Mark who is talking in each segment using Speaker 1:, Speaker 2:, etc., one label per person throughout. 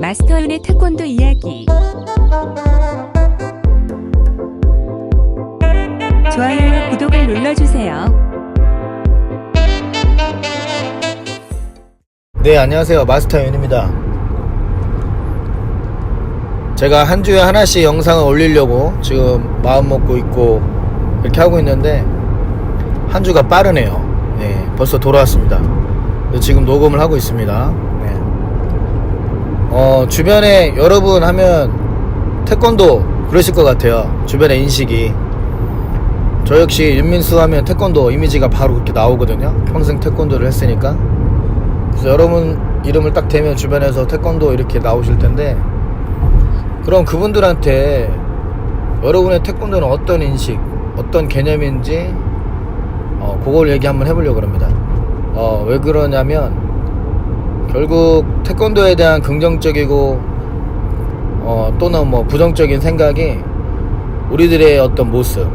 Speaker 1: 마스터윤의 태권도 이야기. 좋아요와 구독을 눌러주세요.
Speaker 2: 네, 안녕하세요. 마스터윤입니다. 제가 한 주에 하나씩 영상을 올리려고 지금 마음 먹고 있고 이렇게 하고 있는데 한 주가 빠르네요. 네, 벌써 돌아왔습니다. 지금 녹음을 하고 있습니다. 네. 주변에 여러분 하면 태권도 그러실 것 같아요. 주변의 인식이. 저 역시 윤민수 하면 태권도 이미지가 바로 그렇게 나오거든요. 평생 태권도를 했으니까. 그래서 여러분 이름을 딱 대면 주변에서 태권도 이렇게 나오실 텐데, 그럼 그분들한테 여러분의 태권도는 어떤 인식, 어떤 개념인지 그걸 얘기 한번 해보려고 합니다. 왜 그러냐면 결국 태권도에 대한 긍정적이고 또는 뭐 부정적인 생각이 우리들의 어떤 모습,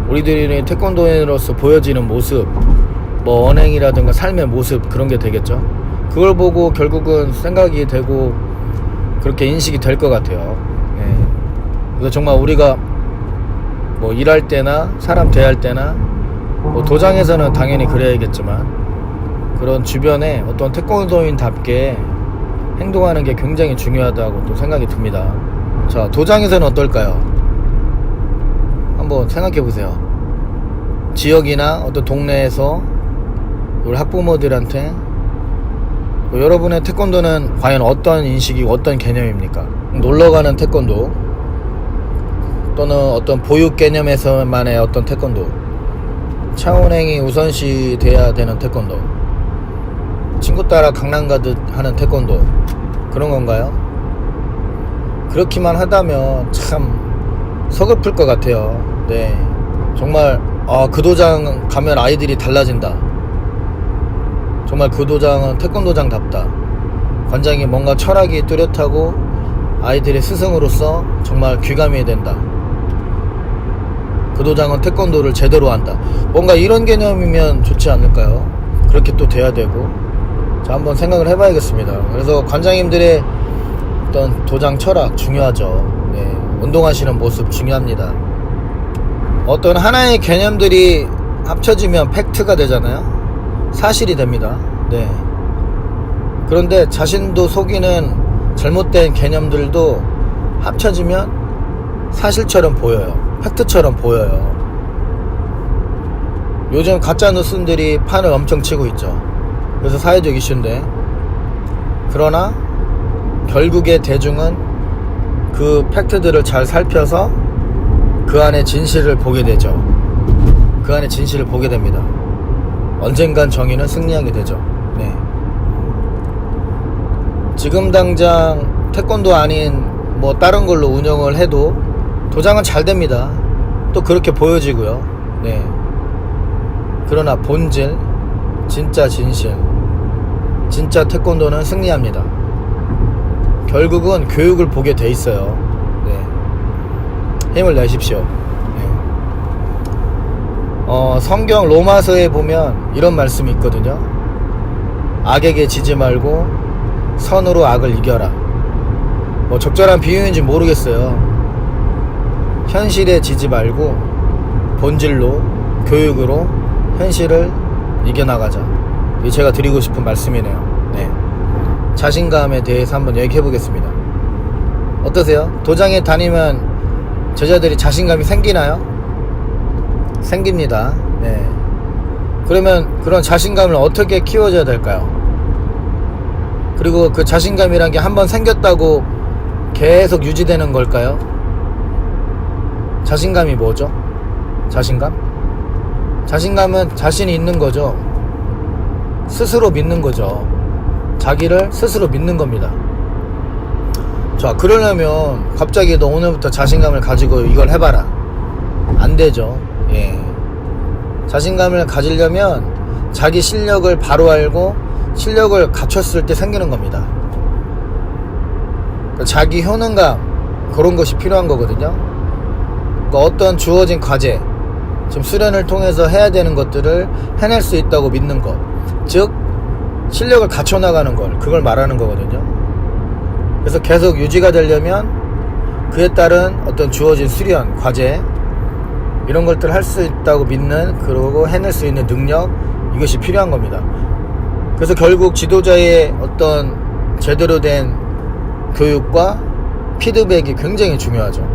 Speaker 2: 우리들이 태권도인으로서 보여지는 모습, 뭐 언행이라든가 삶의 모습, 그런 게 되겠죠. 그걸 보고 결국은 생각이 되고 그렇게 인식이 될 것 같아요. 예. 그래서 정말 우리가 뭐 일할 때나 사람 대할 때나 뭐 도장에서는 당연히 그래야겠지만 그런 주변에 어떤 태권도인답게 행동하는 게 굉장히 중요하다고 또 생각이 듭니다. 자, 도장에서는 어떨까요? 한번 생각해 보세요. 지역이나 어떤 동네에서 우리 학부모들한테 여러분의 태권도는 과연 어떤 인식이고 어떤 개념입니까? 놀러가는 태권도 또는 어떤 보육 개념에서만의 어떤 태권도, 차원행이 우선시 돼야 되는 태권도, 친구 따라 강남 가듯 하는 태권도, 그런 건가요? 그렇기만 하다면 참 서글플 것 같아요. 네, 정말 그 도장 가면 아이들이 달라진다, 정말 그 도장은 태권도장답다, 관장이 뭔가 철학이 뚜렷하고 아이들의 스승으로서 정말 귀감이 된다, 그 도장은 태권도를 제대로 한다, 뭔가 이런 개념이면 좋지 않을까요? 그렇게 또 돼야 되고. 자, 한번 생각을 해봐야겠습니다. 그래서 관장님들의 어떤 도장 철학 중요하죠. 네, 운동하시는 모습 중요합니다. 어떤 하나의 개념들이 합쳐지면 팩트가 되잖아요. 사실이 됩니다. 네. 그런데 자신도 속이는 잘못된 개념들도 합쳐지면 사실처럼 보여요. 팩트처럼 보여요. 요즘 가짜 뉴스들이 판을 엄청 치고 있죠. 그래서 사회적 이슈인데, 그러나 결국에 대중은 그 팩트들을 잘 살펴서 그 안에 진실을 보게 되죠. 그 안에 진실을 보게 됩니다. 언젠간 정의는 승리하게 되죠. 네. 지금 당장 태권도 아닌 뭐 다른 걸로 운영을 해도 도장은 잘 됩니다. 또 그렇게 보여지고요. 네. 그러나 본질, 진짜 진실, 진짜 태권도는 승리합니다. 결국은 교육을 보게 돼 있어요. 네. 힘을 내십시오. 네. 성경 로마서에 보면 이런 말씀이 있거든요. 악에게 지지 말고 선으로 악을 이겨라. 뭐 적절한 비유인지 모르겠어요. 현실에 지지 말고 본질로, 교육으로 현실을 이겨나가자. 이게 제가 드리고 싶은 말씀이네요. 네. 자신감에 대해서 한번 얘기해 보겠습니다. 어떠세요? 도장에 다니면 제자들이 자신감이 생기나요? 생깁니다. 네. 그러면 그런 자신감을 어떻게 키워줘야 될까요? 그리고 그 자신감이란 게 한번 생겼다고 계속 유지되는 걸까요? 자신감이 뭐죠? 자신감? 자신감은 자신이 있는 거죠. 스스로 믿는 거죠. 자기를 스스로 믿는 겁니다. 자, 그러려면 갑자기 너 오늘부터 자신감을 가지고 이걸 해봐라, 안 되죠. 예. 자신감을 가지려면 자기 실력을 바로 알고 실력을 갖췄을 때 생기는 겁니다. 그러니까 자기 효능감, 그런 것이 필요한 거거든요. 그러니까 어떤 주어진 과제, 지금 수련을 통해서 해야 되는 것들을 해낼 수 있다고 믿는 것, 즉 실력을 갖춰나가는 걸, 그걸 말하는 거거든요. 그래서 계속 유지가 되려면 그에 따른 어떤 주어진 수련, 과제 이런 것들을 할 수 있다고 믿는, 그리고 해낼 수 있는 능력, 이것이 필요한 겁니다. 그래서 결국 지도자의 어떤 제대로 된 교육과 피드백이 굉장히 중요하죠.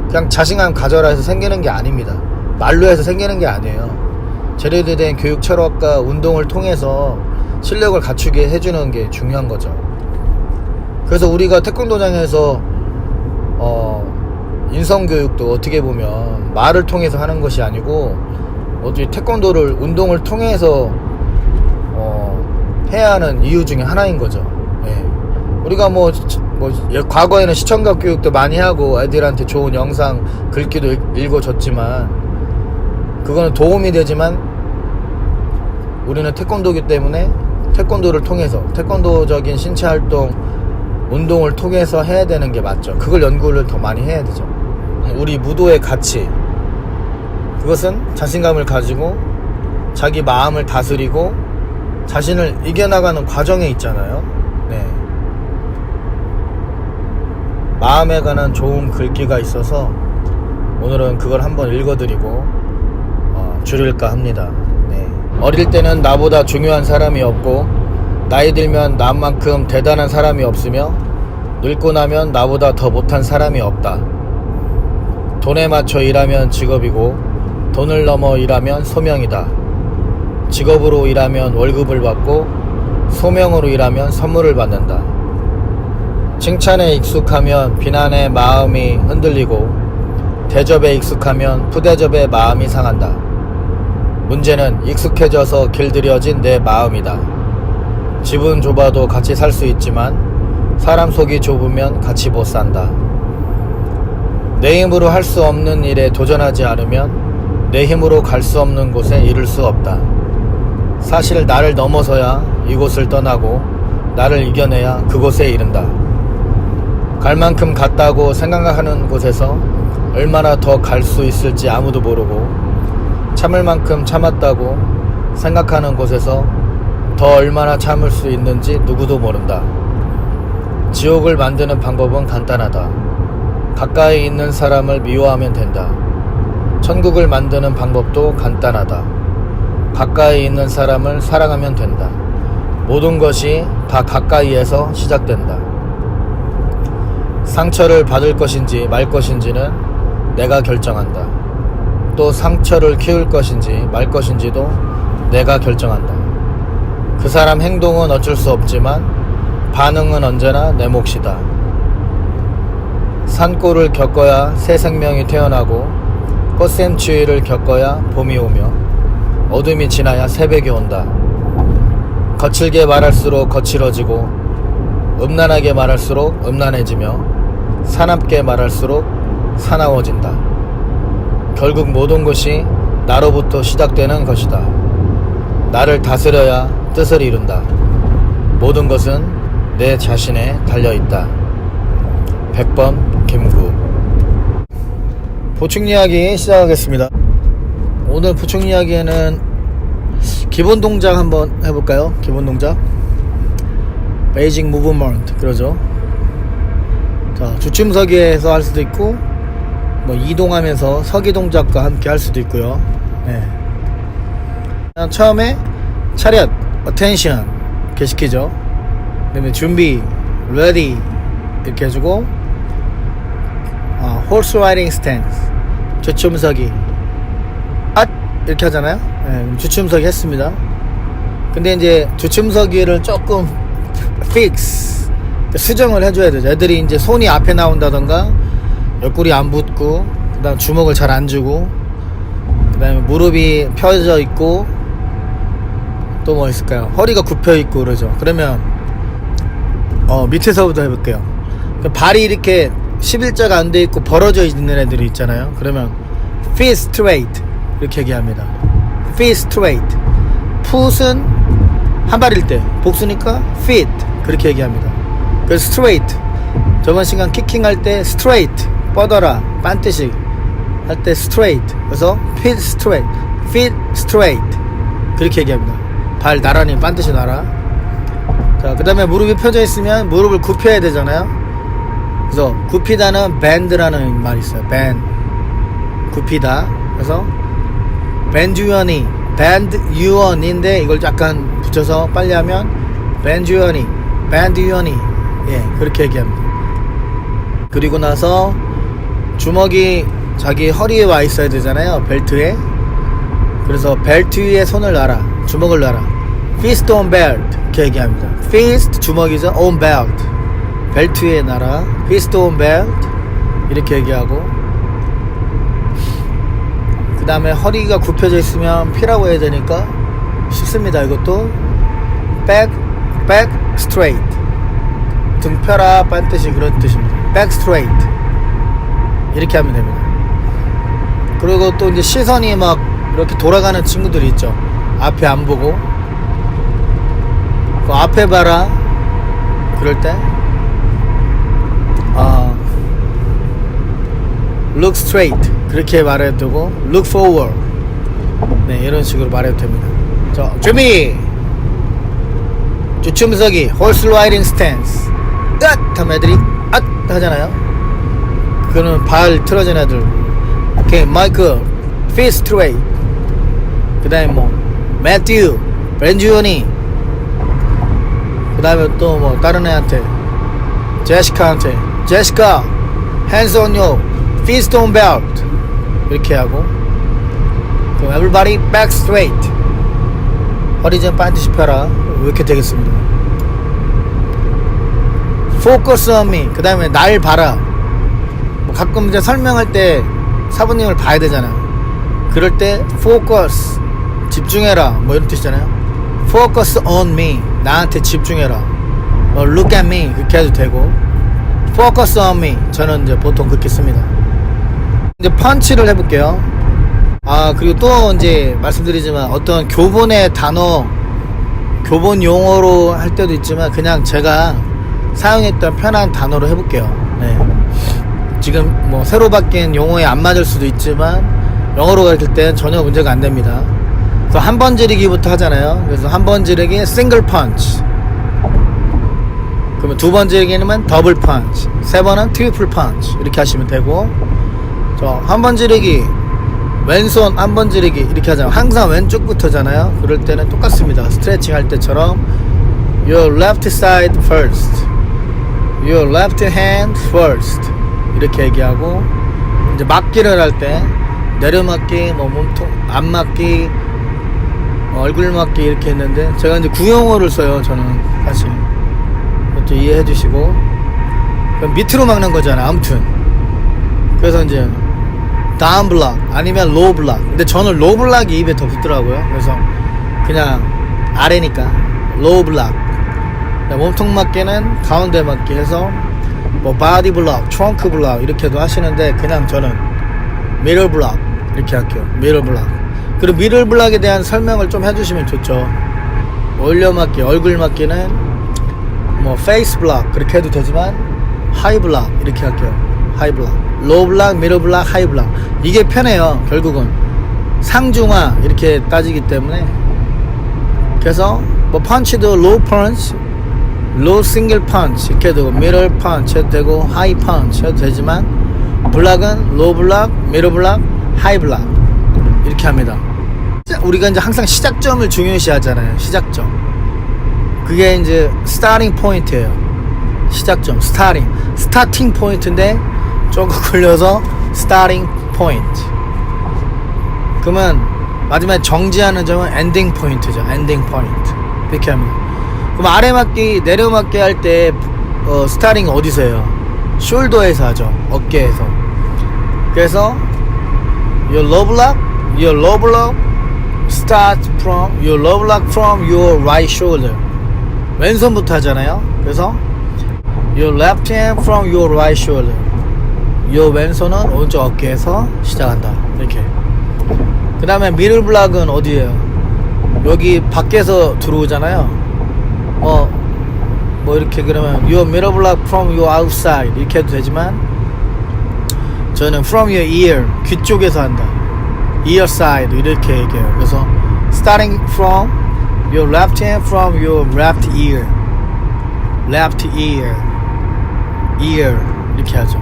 Speaker 2: 그냥 자신감 가져라 해서 생기는 게 아닙니다. 말로 해서 생기는 게 아니에요. 제대로 된 교육 철학과 운동을 통해서 실력을 갖추게 해주는 게 중요한 거죠. 그래서 우리가 태권도장에서 인성교육도 어떻게 보면 말을 통해서 하는 것이 아니고 어디 태권도를, 운동을 통해서 해야 하는 이유 중에 하나인 거죠. 예. 우리가 과거에는 시청각 교육도 많이 하고 애들한테 좋은 영상, 글귀도 읽어줬지만 그거는 도움이 되지만 우리는 태권도기 때문에 태권도를 통해서, 태권도적인 신체 활동, 운동을 통해서 해야 되는 게 맞죠. 그걸 연구를 더 많이 해야 되죠. 우리 무도의 가치, 그것은 자신감을 가지고 자기 마음을 다스리고 자신을 이겨나가는 과정에 있잖아요. 네. 마음에 관한 좋은 글귀가 있어서 오늘은 그걸 한번 읽어드리고 줄일까 합니다. 네. 어릴 때는 나보다 중요한 사람이 없고 나이 들면 나만큼 대단한 사람이 없으며 늙고 나면 나보다 더 못한 사람이 없다. 돈에 맞춰 일하면 직업이고 돈을 넘어 일하면 소명이다. 직업으로 일하면 월급을 받고 소명으로 일하면 선물을 받는다. 칭찬에 익숙하면 비난의 마음이 흔들리고 대접에 익숙하면 푸대접의 마음이 상한다. 문제는 익숙해져서 길들여진 내 마음이다. 집은 좁아도 같이 살 수 있지만 사람 속이 좁으면 같이 못 산다. 내 힘으로 할 수 없는 일에 도전하지 않으면 내 힘으로 갈 수 없는 곳에 이를 수 없다. 사실 나를 넘어서야 이곳을 떠나고 나를 이겨내야 그곳에 이른다. 갈 만큼 갔다고 생각하는 곳에서 얼마나 더 갈 수 있을지 아무도 모르고 참을 만큼 참았다고 생각하는 곳에서 더 얼마나 참을 수 있는지 누구도 모른다. 지옥을 만드는 방법은 간단하다. 가까이 있는 사람을 미워하면 된다. 천국을 만드는 방법도 간단하다. 가까이 있는 사람을 사랑하면 된다. 모든 것이 다 가까이에서 시작된다. 상처를 받을 것인지 말 것인지는 내가 결정한다. 또 상처를 키울 것인지 말 것인지도 내가 결정한다. 그 사람 행동은 어쩔 수 없지만 반응은 언제나 내 몫이다. 산골을 겪어야 새 생명이 태어나고 꽃샘추위를 겪어야 봄이 오며 어둠이 지나야 새벽이 온다. 거칠게 말할수록 거칠어지고 음란하게 말할수록 음란해지며 사납게 말할수록 사나워진다. 결국 모든 것이 나로부터 시작되는 것이다. 나를 다스려야 뜻을 이룬다. 모든 것은 내 자신에 달려있다. 100번 김구. 보충 이야기 시작하겠습니다. 오늘 보충 이야기에는 기본 동작 한번 해볼까요? 기본 동작 베이징 무브먼트 그러죠. 자, 주춤서기에서 할 수도 있고 이동하면서 서기 동작과 함께 할 수도 있고요. 네. 처음에 차렷 attention 이렇게 시키죠. 그 다음에 준비 ready 이렇게 해주고 horse riding stance 주춤서기 이렇게 하잖아요. 네, 주춤서기 했습니다. 근데 이제 주춤서기를 조금 fix 수정을 해줘야 되죠. 애들이 이제 손이 앞에 나온다던가 옆구리 안 붙고 그 다음 주먹을 잘 안 주고 그 다음에 무릎이 펴져 있고 또 뭐 있을까요? 허리가 굽혀 있고 그러죠. 그러면 밑에서부터 해볼게요. 발이 이렇게 11자가 안 돼 있고 벌어져 있는 애들이 있잖아요. 그러면 feet straight 이렇게 얘기합니다. feet straight. 풋은 한 발일 때, 복수니까 feet 그렇게 얘기합니다. 그래서 straight. 저번 시간 키킹 할 때 straight 뻗어라 반드시 할 때 straight. 그래서 feet straight, feet straight 그렇게 얘기합니다. 발 나란히 반드시 날아. 자, 그 다음에 무릎이 펴져 있으면 무릎을 굽혀야 되잖아요. 그래서 굽히다는 밴드라는 말이 있어요. 밴드, 굽히다. 그래서 밴드 유언이, 밴드 유언인데 이걸 약간 붙여서 빨리 하면 밴드 유언이, 밴드 유언이, 예, 그렇게 얘기합니다. 그리고 나서 주먹이 자기 허리에 와 있어야 되잖아요, 벨트에. 그래서 벨트 위에 손을 놔라, 주먹을 놔라. Fist on belt 이렇게 얘기합니다. Fist 주먹이죠. On belt 벨트 위에 놔라. Fist on belt 이렇게 얘기하고, 그 다음에 허리가 굽혀져 있으면 피라고 해야 되니까 쉽습니다. 이것도 back straight, 등 펴라 빤 뜻이 그런 뜻입니다. back straight 이렇게 하면 됩니다. 그리고 또 이제 시선이 막 이렇게 돌아가는 친구들이 있죠. 앞에 안 보고 그 앞에 봐라 그럴 때 look straight 그렇게 말해도 되고 look forward, 네, 이런 식으로 말해도 됩니다. 자, 준비. 주춤서기 horse riding stance. 으앗 하면 애들이 앗 하잖아요. 그거는 발 틀어진 애들. 오케이, 마이클 fist straight. 그 다음에 뭐 매튜 벤주언이, 그 다음에 또 뭐 다른 애한테 제시카한테 제시카 hands on your fist on belt 이렇게 하고, 그럼 everybody back straight 허리 좀 반드시 펴라 이렇게 되겠습니다. focus on me 그 다음에 날 봐라. 뭐 가끔 이제 설명할 때 사부님을 봐야 되잖아요. 그럴 때 focus 집중해라 뭐 이런 뜻이잖아요. focus on me 나한테 집중해라. look at me 그렇게 해도 되고, focus on me 저는 이제 보통 그렇게 씁니다. 이제 펀치를 해볼게요. 그리고 또 이제 말씀드리지만 어떤 교본의 단어, 교본 용어로 할 때도 있지만 그냥 제가 사용했던 편한 단어로 해볼게요. 네. 지금 뭐 새로 바뀐 용어에 안 맞을 수도 있지만 영어로 가르칠 땐 전혀 문제가 안 됩니다. 그래서 한 번 지르기부터 하잖아요. 그래서 한 번 지르기 싱글 펀치, 그러면 두 번 지르기는 더블 펀치, 세 번은 트리플 펀치 이렇게 하시면 되고, 한 번 지르기 왼손 한 번 지르기 이렇게 하잖아요. 항상 왼쪽부터잖아요. 그럴 때는 똑같습니다. 스트레칭 할 때처럼 your left side first, your left hand first 이렇게 얘기하고, 이제 맞기를 할 때 내려맞기, 뭐 몸통 앞맞기, 얼굴 맞기 이렇게 했는데 제가 이제 구용어를 써요. 저는 사실 이것도 이해해 주시고, 그럼 밑으로 막는 거잖아. 아무튼 그래서 이제 다운 블락 아니면 로우 블락. 근데 저는 로우 블락이 입에 더 붙더라고요. 그래서 그냥 아래니까 로우 블락. 몸통 맞기는 가운데 맞기 해서 뭐 바디 블락, 트렁크 블락 이렇게도 하시는데 그냥 저는 미러 블락 이렇게 할게요. 미러 블락. 그리고 미러 블락에 대한 설명을 좀 해주시면 좋죠. 올려 맞기, 얼굴 맞기는 뭐 페이스 블락 그렇게 해도 되지만 하이 블락 이렇게 할게요. 하이 블락, 로우 블락, 미러 블락, 하이 블락 이게 편해요. 결국은 상중하 이렇게 따지기 때문에. 그래서 뭐 펀치도 로우 펀치, 로우 싱글 펀치 이렇게 해도 되고, 미러 펀치 해도 되고, 하이 펀치 해도 되지만 블락은 로우 블락, 미러 블락, 하이 블락 이렇게 합니다. 우리가 이제 항상 시작점을 중요시 하잖아요. 시작점, 그게 이제 스타팅 포인트예요. 시작점, 스타팅 포인트인데 조금 걸려서 스타팅 포인트. 그러면 마지막에 정지하는 점은 엔딩 포인트죠. 엔딩 포인트 이렇게 합니다. 그럼 아래 맞기, 내려 맞기 할 때 스타팅 어디서 해요? 숄더에서 하죠. 어깨에서. 그래서 your low block start from your low block from your right shoulder. 왼손부터 하잖아요. 그래서 your left hand from your right shoulder. 요 왼손은 오른쪽 어깨에서 시작한다. 이렇게. 그 다음에 미들 블락은 어디에요? 여기 밖에서 들어오잖아요. 뭐 이렇게 그러면 your middle block from your outside 이렇게 해도 되지만 저는 from your ear 귀 쪽에서 한다. ear side 이렇게 얘기해요. 그래서 starting from your left hand from your left ear. left ear. ear 이렇게 하죠.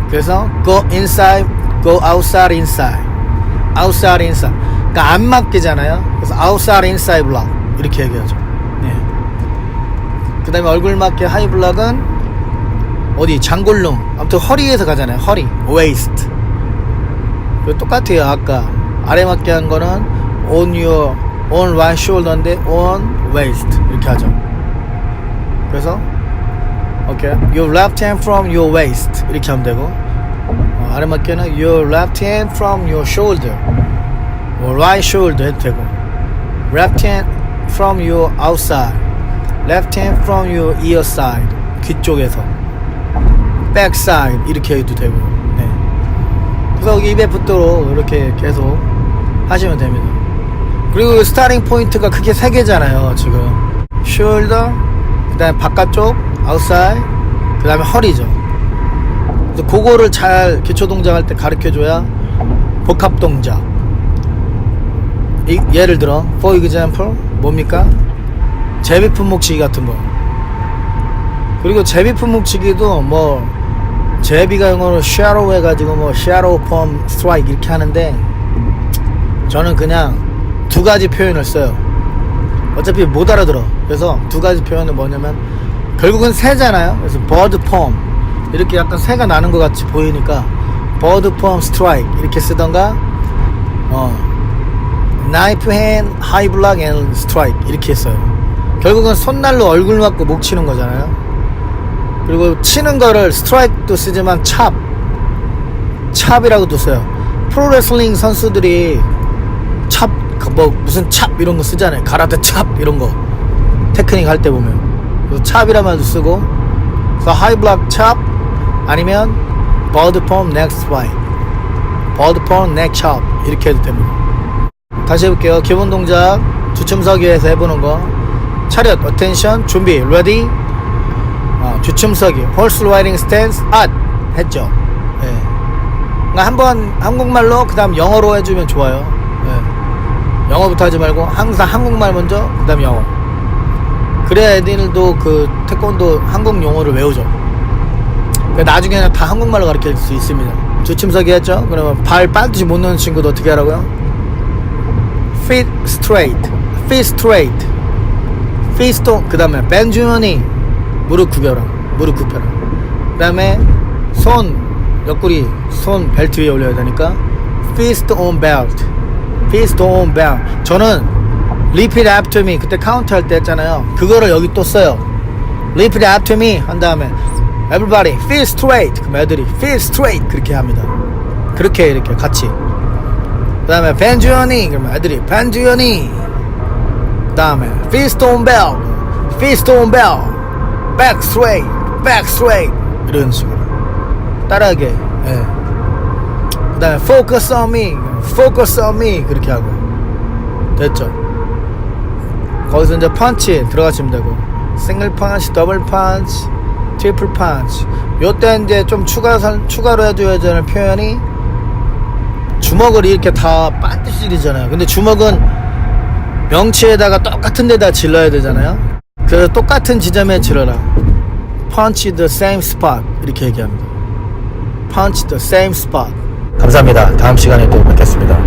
Speaker 2: 그래서 go inside, go outside, inside. outside, inside. 그러니까 안 맡기잖아요. 그래서 outside, inside block 이렇게 얘기하죠. 네. 그 다음에 얼굴 맞게 하이 블락은 어디 장골룸 아무튼 허리에서 가잖아요. 허리 waist. 똑같아요. 아까 아래 맞게 한 거는 on your on right shoulder인데 on waist 이렇게 하죠. 그래서 오케이 your left hand from your waist 이렇게 하면 되고 아래 맞게는 your left hand from your shoulder right shoulder 해도 되고 left hand from your outside left hand from your ear side 귀 쪽에서 back side 이렇게 해도 되고 네. 그래서 여기 입에 붙도록 이렇게 계속 하시면 됩니다. 그리고 스타팅 포인트가 크게 3개잖아요 지금 shoulder 그 다음에 바깥쪽 outside 그 다음에 허리죠. 그래서 그거를 잘 기초 동작 할 때 가르쳐 줘야 복합 동작 예를 들어 for example 뭡니까? 제비품 묵치기 같은 거. 그리고 제비품 묵치기도 뭐 제비가 영어로 shadow 해가지고 뭐 shadow palm strike 이렇게 하는데 저는 그냥 2가지 표현을 써요. 어차피 못 알아들어. 그래서 2가지 표현은 뭐냐면 결국은 새잖아요. 그래서 bird palm 이렇게 약간 새가 나는 것 같이 보이니까 bird palm strike 이렇게 쓰던가 knife hand high block and strike 이렇게 했어요. 결국은 손날로 얼굴 맞고 목 치는 거잖아요. 그리고 치는 거를 스트라이크도 쓰지만 찹이라고도 써요. 프로레슬링 선수들이 찹, 뭐 무슨 찹 이런 거 쓰잖아요. 가라테 찹 이런 거 테크닉 할 때 보면 그래서 찹이란 말도 쓰고 그래서 하이 블락 찹 아니면 버드 폼 넥 스트라이크 버드 폼 넥 찹 이렇게 해도 됩니다. 다시 해볼게요. 기본 동작 주춤서기에서 해보는 거 차렷 어텐션 준비 레디 주춤서기 horse riding stance 했죠. 네. 그러니까 한번 한국말로 그 다음 영어로 해주면 좋아요. 네. 영어부터 하지 말고 항상 한국말 먼저 그 다음 영어 그래야 애들도 그 태권도 한국 용어를 외우죠. 그러니까 나중에는 다 한국말로 가르칠 수 있습니다. 주춤서기 했죠. 그러면 발 빠듯이 못 넣는 친구도 어떻게 하라고요? feet straight feet 그 다음에 bend your knee 무릎 굽혀라 그 다음에 손 옆구리 손 벨트 위에 올려야 되니까 fist on belt 저는 repeat after me 그때 카운트 할 때 했잖아요. 그거를 여기 또 써요. repeat after me 한 다음에 everybody fist straight 그럼 애들이 fist straight 그렇게 합니다. 그렇게 이렇게 같이 그 다음에 bend your knee 그러면 애들이 bend your knee 그 다음에 fist on belt back straight 이런 식으로 따라하게 예. 그 다음에 focus on me 그렇게 하고 됐죠. 거기서 이제 펀치 들어가시면 되고 싱글 펀치 더블 펀치 트리플 펀치 요때 이제 좀 추가로 해줘야 되는 표현이 주먹을 이렇게 다 반드시 찌르잖아요. 근데 주먹은 명치에다가 똑같은 데다 질러야 되잖아요. 그래서 똑같은 지점에 질러라. Punch the same spot 이렇게 얘기합니다. Punch the same spot. 감사합니다. 다음 시간에 또 뵙겠습니다.